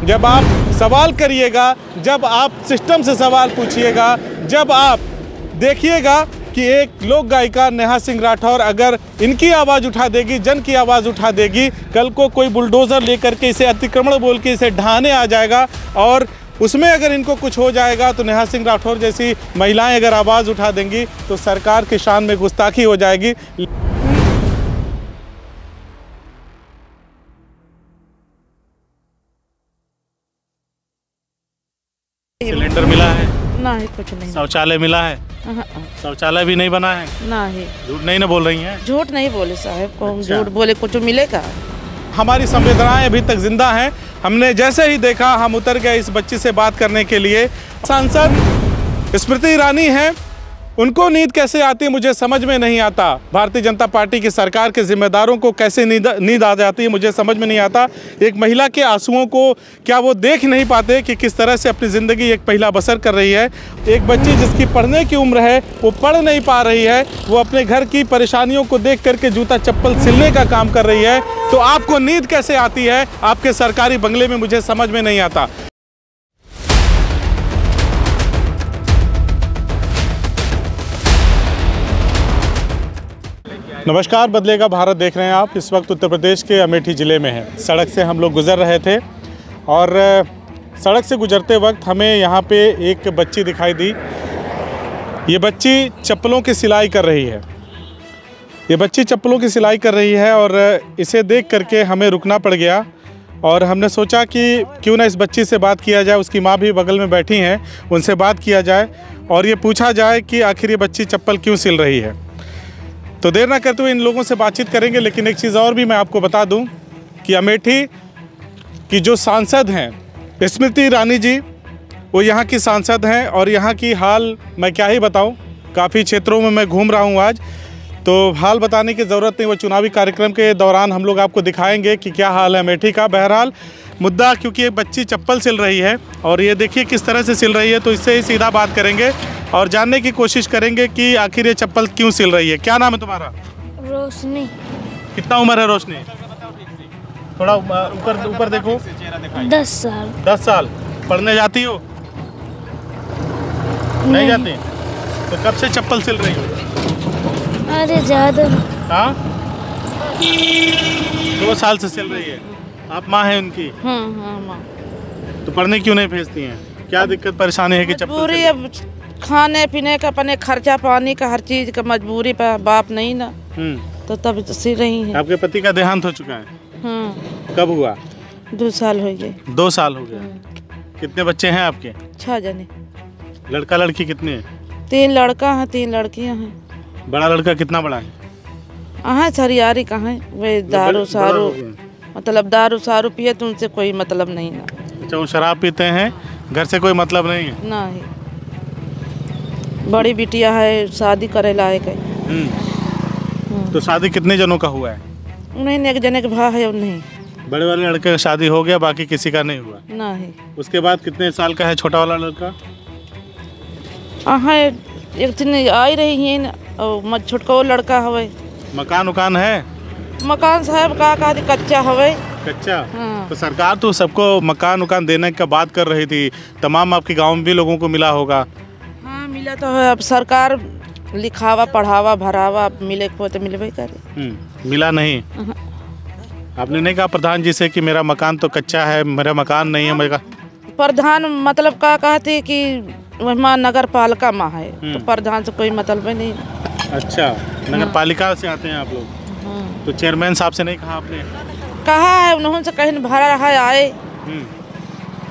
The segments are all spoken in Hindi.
जब आप सवाल करिएगा, जब आप सिस्टम से सवाल पूछिएगा, जब आप देखिएगा कि एक लोक गायिका नेहा सिंह राठौर अगर इनकी आवाज़ उठा देगी, जन की आवाज़ उठा देगी, कल को कोई बुलडोज़र लेकर के इसे अतिक्रमण बोल के इसे ढहाने आ जाएगा और उसमें अगर इनको कुछ हो जाएगा तो नेहा सिंह राठौर जैसी महिलाएं अगर आवाज़ उठा देंगी तो सरकार की शान में गुस्ताखी हो जाएगी। सिलेंडर मिला है? नहीं, कुछ नहीं। शौचालय मिला है? शौचालय भी नहीं बना है? नहीं। झूठ नहीं ना बोल रही हैं? झूठ नहीं बोले साहब, कौन अच्छा। झूठ बोले, कुछ मिलेगा? हमारी संवेदनाएं अभी तक जिंदा हैं। हमने जैसे ही देखा हम उतर गए इस बच्ची से बात करने के लिए। सांसद स्मृति ईरानी हैं, उनको नींद कैसे आती है मुझे समझ में नहीं आता। भारतीय जनता पार्टी की सरकार के जिम्मेदारों को कैसे नींद आ जाती है मुझे समझ में नहीं आता। एक महिला के आंसुओं को क्या वो देख नहीं पाते कि किस तरह से अपनी ज़िंदगी एक महिला बसर कर रही है। एक बच्ची जिसकी पढ़ने की उम्र है वो पढ़ नहीं पा रही है, वो अपने घर की परेशानियों को देख करके जूता चप्पल सिलने का काम कर रही है। तो आपको नींद कैसे आती है आपके सरकारी बंगले में, मुझे समझ में नहीं आता। नमस्कार, बदलेगा भारत देख रहे हैं आप। इस वक्त उत्तर प्रदेश के अमेठी ज़िले में हैं। सड़क से हम लोग गुज़र रहे थे और सड़क से गुज़रते वक्त हमें यहाँ पे एक बच्ची दिखाई दी। ये बच्ची चप्पलों की सिलाई कर रही है। ये बच्ची चप्पलों की सिलाई कर रही है और इसे देख करके हमें रुकना पड़ गया और हमने सोचा कि क्यों ना इस बच्ची से बात किया जाए। उसकी माँ भी बगल में बैठी हैं, उनसे बात किया जाए और ये पूछा जाए कि आखिर ये बच्ची चप्पल क्यों सिल रही है। तो देर ना करते हुए इन लोगों से बातचीत करेंगे। लेकिन एक चीज़ और भी मैं आपको बता दूं कि अमेठी की जो सांसद हैं स्मृति ईरानी जी, वो यहाँ की सांसद हैं और यहाँ की हाल मैं क्या ही बताऊं। काफ़ी क्षेत्रों में मैं घूम रहा हूं आज, तो हाल बताने की ज़रूरत नहीं, वो चुनावी कार्यक्रम के दौरान हम लोग आपको दिखाएंगे कि क्या हाल है अमेठी का। बहरहाल मुद्दा क्योंकि एक बच्ची चप्पल सिल रही है और ये देखिए किस तरह से सिल रही है, तो इससे ही सीधा बात करेंगे और जानने की कोशिश करेंगे कि आखिर ये चप्पल क्यों सिल रही है। क्या नाम है तुम्हारा? रोशनी। कितना उम्र है रोशनी? थोड़ा ऊपर ऊपर देखो। 10 साल। 10 साल। पढ़ने जाती हो? नहीं जाती? तो कब से चप्पल सिल रही हो? अरे ज़्यादा। हाँ, 2 साल से सिल रही है। आप माँ हैं उनकी? हाँ माँ। तो पढ़ने क्यों नहीं भेजती हैं? क्या दिक्कत परेशानी है कि चप्पल मजबूरी, अब खाने पीने का, अपने खर्चा पानी का, हर चीज का मजबूरी पर बाप नहीं ना, तो तब तो सिल रही है। आपके पति का देहांत हो चुका है? हाँ। कब हुआ? 2 साल हो गए। 2 साल हो गए। कितने बच्चे हैं आपके? 6 जने। लड़का लड़की कितने हैं? 3 लड़का है, 3 लड़कियां हैं। बड़ा लड़का कितना बड़ा है? हाँ, सरियारी कहाँ है, वे दारू सारू, मतलब दारू सारू पिए तो उनसे कोई मतलब नहीं ना। अच्छा, वो शराब पीते हैं, घर से कोई मतलब नहीं है? नहीं। बड़ी बिटिया है, शादी करे लायक है। तो शादी कितने जनों का हुआ है? उन्हें एक जने के भाई है, उन्हें। बड़े वाले लड़के का शादी हो गया, बाकी किसी का नहीं हुआ? नहीं। उसके बाद कितने साल का है छोटा वाला लड़का? हाँ, एक दिन आई रही है ना, और छोटका लड़का हवे। मकान उकान है? मकान साहब का कच्चा हवे। कच्चा? हाँ। तो सरकार तो सबको मकान उकान देने का बात कर रही थी, तमाम आपके गांव में भी लोगों को मिला होगा। हाँ, मिला तो है। अब सरकार लिखावा पढ़ावा भरावा मिले को तो मिलवे करे। मिला नहीं? आपने नहीं कहा प्रधान जी से कि मेरा मकान तो कच्चा है, मेरा मकान नहीं है? मेरा प्रधान मतलब का कहते कि वहाँ नगर पालिका में है, तो प्रधान से कोई मतलब नहीं। अच्छा, नगर पालिका से आते हैं आप लोग? हाँ। तो चेयरमैन साहब से नहीं कहा आपने? कहा है, उन्होंने से कहीं भरा रहा है आए।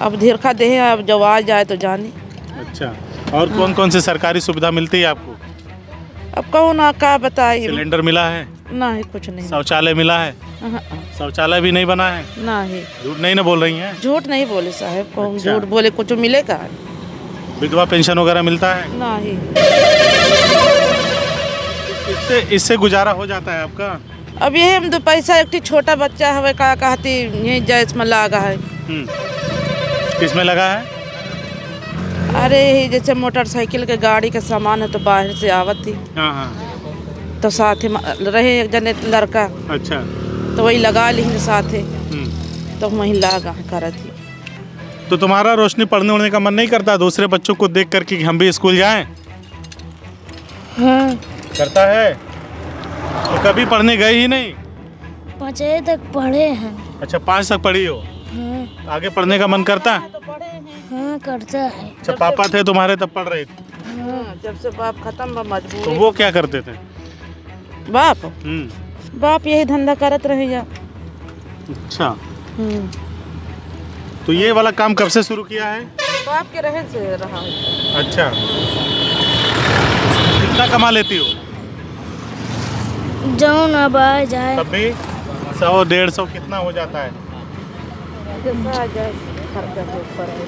अब धीरखा दे, अब जब आ जाए तो जाने। अच्छा, और कौन कौन सी सरकारी सुविधा मिलती है आपको? अब कौन का बताइए। सिलेंडर मिला है? नहीं, कुछ नहीं। शौचालय मिला है? शौचालय भी नहीं बना है? नहीं। झूठ नहीं ना बोल रही हैं? झूठ नहीं बोले साहब, कौन अच्छा। झूठ बोले, कुछ मिलेगा? विधवा पेंशन वगैरह मिलता है? नहीं। इससे गुजारा हो जाता है आपका? अब ये हम 2 पैसा, एक छोटा बच्चा है का कहती यही जैस में लगा है। किसमें लगा है? अरे जैसे मोटरसाइकिल के गाड़ी का सामान है तो बाहर से आवत थी। हाँ। तो साथ में रहे एक जने लड़का। अच्छा। तो वही लगा ली साथ, तो वहीं लगा कर थी। तो तुम्हारा रोशनी पढ़ने उड़ने का मन नहीं करता दूसरे बच्चों को देख करके कि हम भी स्कूल जाएं? हाँ। करता है। तो कभी पढ़ने गए ही नहीं? 5वीं तक पढ़े हैं। अच्छा 5 तक पढ़ी हो। हाँ। आगे पढ़ने का मन करता है? हाँ करता है। अच्छा पापा थे तुम्हारे तब पढ़ रहे थे? हाँ, जब से बाप खत्म बा मजबूरी। तो वो क्या करते थे? बाप बाप यही धंधा करत रहे जा। अच्छा तो ये वाला काम कब से शुरू किया है? बाप के रहे से रहा है। अच्छा कितना कमा लेती हो? जाओ ना बाहर जाए। तब भी 100-150 कितना हो जाता है? जैसा आ जाए खर्चा के ऊपर है।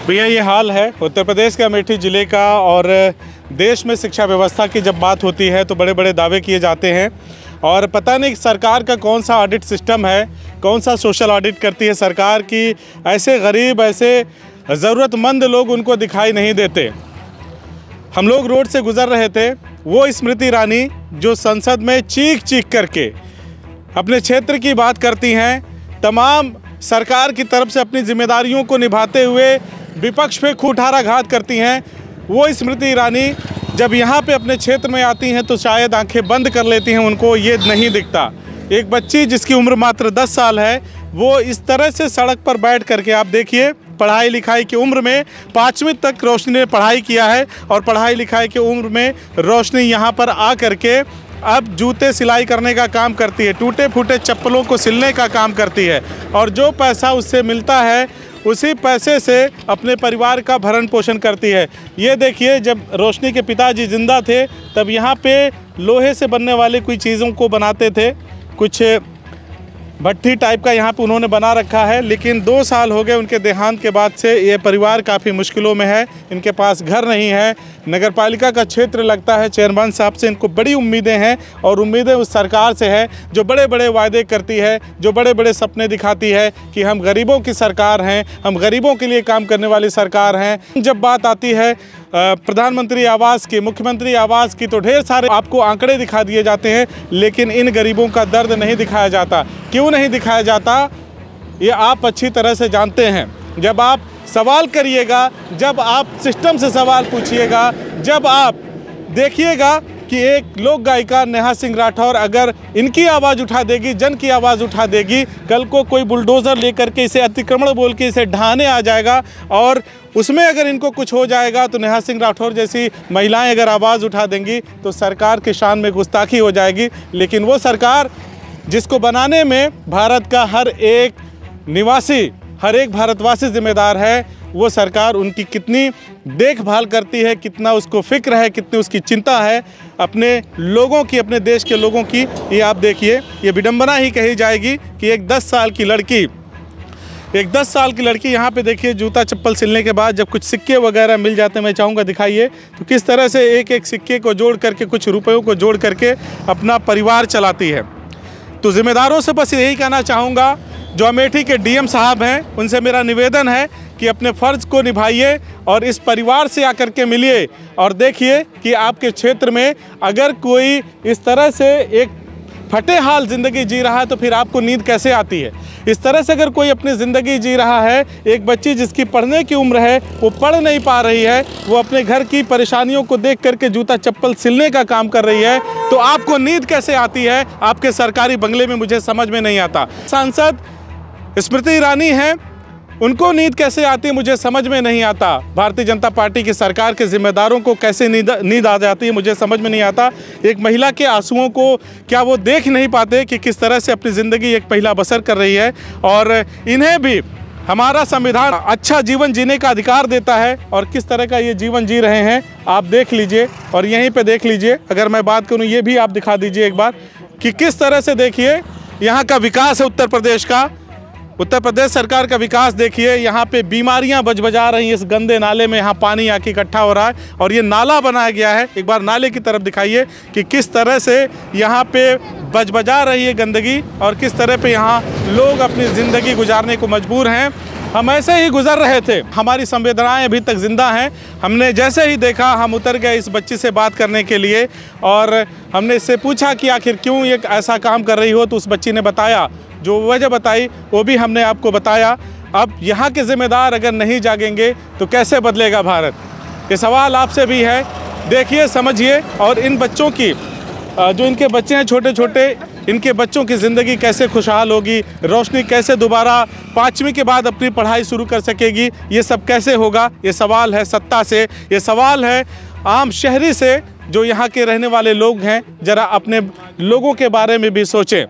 भैया ये हाल है उत्तर प्रदेश के अमेठी ज़िले का। और देश में शिक्षा व्यवस्था की जब बात होती है तो बड़े बड़े दावे किए जाते हैं और पता नहीं सरकार का कौन सा ऑडिट सिस्टम है, कौन सा सोशल ऑडिट करती है सरकार की ऐसे गरीब ऐसे ज़रूरतमंद लोग उनको दिखाई नहीं देते। हम लोग रोड से गुज़र रहे थे, वो स्मृति ईरानी जो संसद में चीख चीख करके अपने क्षेत्र की बात करती हैं, तमाम सरकार की तरफ से अपनी जिम्मेदारियों को निभाते हुए विपक्ष पे खूंटाराघात करती हैं, वो स्मृति ईरानी जब यहाँ पे अपने क्षेत्र में आती हैं तो शायद आंखें बंद कर लेती हैं, उनको ये नहीं दिखता। एक बच्ची जिसकी उम्र मात्र 10 साल है वो इस तरह से सड़क पर बैठ करके आप देखिए, पढ़ाई लिखाई की उम्र में 5वीं तक रोशनी ने पढ़ाई किया है और पढ़ाई लिखाई की उम्र में रोशनी यहाँ पर आ करके अब जूते सिलाई करने का काम करती है, टूटे फूटे चप्पलों को सिलने का काम करती है और जो पैसा उससे मिलता है उसी पैसे से अपने परिवार का भरण पोषण करती है। ये देखिए जब रोशनी के पिताजी जिंदा थे तब यहाँ पे लोहे से बनने वाले कोई चीज़ों को बनाते थे, कुछ भट्टी टाइप का यहाँ पे उन्होंने बना रखा है, लेकिन 2 साल हो गए उनके देहांत के बाद से ये परिवार काफ़ी मुश्किलों में है। इनके पास घर नहीं है, नगर पालिका का क्षेत्र लगता है, चेयरमैन साहब से इनको बड़ी उम्मीदें हैं और उम्मीदें उस सरकार से है जो बड़े बड़े वायदे करती है, जो बड़े बड़े सपने दिखाती है कि हम गरीबों की सरकार हैं, हम गरीबों के लिए काम करने वाली सरकार हैं। जब बात आती है प्रधानमंत्री आवास की, मुख्यमंत्री आवास की, तो ढेर सारे आपको आंकड़े दिखा दिए जाते हैं, लेकिन इन गरीबों का दर्द नहीं दिखाया जाता। क्यों नहीं दिखाया जाता ये आप अच्छी तरह से जानते हैं। जब आप सवाल करिएगा, जब आप सिस्टम से सवाल पूछिएगा, जब आप देखिएगा कि एक लोक गायिका नेहा सिंह राठौर अगर इनकी आवाज़ उठा देगी, जन की आवाज़ उठा देगी, कल को कोई बुलडोज़र लेकर के इसे अतिक्रमण बोल के इसे ढहाने आ जाएगा और उसमें अगर इनको कुछ हो जाएगा तो नेहा सिंह राठौर जैसी महिलाएं अगर आवाज़ उठा देंगी तो सरकार की शान में गुस्ताखी हो जाएगी। लेकिन वो सरकार जिसको बनाने में भारत का हर एक निवासी, हर एक भारतवासी जिम्मेदार है, वो सरकार उनकी कितनी देखभाल करती है, कितना उसको फिक्र है, कितनी उसकी चिंता है अपने लोगों की, अपने देश के लोगों की, ये आप देखिए। ये विडंबना ही कही जाएगी कि एक 10 साल की लड़की यहाँ पे देखिए जूता चप्पल सिलने के बाद जब कुछ सिक्के वगैरह मिल जाते हैं, मैं चाहूँगा दिखाइए तो किस तरह से एक एक सिक्के को जोड़ करके, कुछ रुपयों को जोड़ करके अपना परिवार चलाती है। तो ज़िम्मेदारों से बस यही कहना चाहूँगा, जो अमेठी के डीएम साहब हैं उनसे मेरा निवेदन है कि अपने फ़र्ज़ को निभाइए और इस परिवार से आकर के मिलिए और देखिए कि आपके क्षेत्र में अगर कोई इस तरह से एक फटे हाल ज़िंदगी जी रहा है तो फिर आपको नींद कैसे आती है। इस तरह से अगर कोई अपनी ज़िंदगी जी रहा है, एक बच्ची जिसकी पढ़ने की उम्र है वो पढ़ नहीं पा रही है, वो अपने घर की परेशानियों को देख करके जूता चप्पल सिलने का काम कर रही है, तो आपको नींद कैसे आती है आपके सरकारी बंगले में, मुझे समझ में नहीं आता। सांसद स्मृति ईरानी हैं, उनको नींद कैसे आती है मुझे समझ में नहीं आता। भारतीय जनता पार्टी की सरकार के जिम्मेदारों को कैसे नींद आ जाती है मुझे समझ में नहीं आता। एक महिला के आंसुओं को क्या वो देख नहीं पाते कि किस तरह से अपनी ज़िंदगी एक महिला बसर कर रही है। और इन्हें भी हमारा संविधान अच्छा जीवन जीने का अधिकार देता है और किस तरह का ये जीवन जी रहे हैं आप देख लीजिए। और यहीं पर देख लीजिए, अगर मैं बात करूँ ये भी आप दिखा दीजिए एक बार कि किस तरह से देखिए यहाँ का विकास है उत्तर प्रदेश का। उत्तर प्रदेश सरकार का विकास देखिए, यहाँ पे बीमारियाँ बजबजा रही हैं, इस गंदे नाले में यहाँ पानी आके इकट्ठा हो रहा है और ये नाला बनाया गया है। एक बार नाले की तरफ दिखाइए कि किस तरह से यहाँ पे बजबजा रही है गंदगी और किस तरह पे यहाँ लोग अपनी ज़िंदगी गुजारने को मजबूर हैं। हम ऐसे ही गुजर रहे थे, हमारी संवेदनाएं अभी तक ज़िंदा हैं। हमने जैसे ही देखा हम उतर गए इस बच्ची से बात करने के लिए और हमने इससे पूछा कि आखिर क्यों ये ऐसा काम कर रही हो, तो उस बच्ची ने बताया जो वजह बताई वो भी हमने आपको बताया। अब यहाँ के ज़िम्मेदार अगर नहीं जागेंगे तो कैसे बदलेगा भारत? ये सवाल आपसे भी है। देखिए, समझिए, और इन बच्चों की जो इनके बच्चे हैं छोटे छोटे, इनके बच्चों की ज़िंदगी कैसे खुशहाल होगी, रोशनी कैसे दोबारा 5वीं के बाद अपनी पढ़ाई शुरू कर सकेगी, ये सब कैसे होगा? ये सवाल है सत्ता से, ये सवाल है आम शहरी से, जो यहाँ के रहने वाले लोग हैं। ज़रा अपने लोगों के बारे में भी सोचें।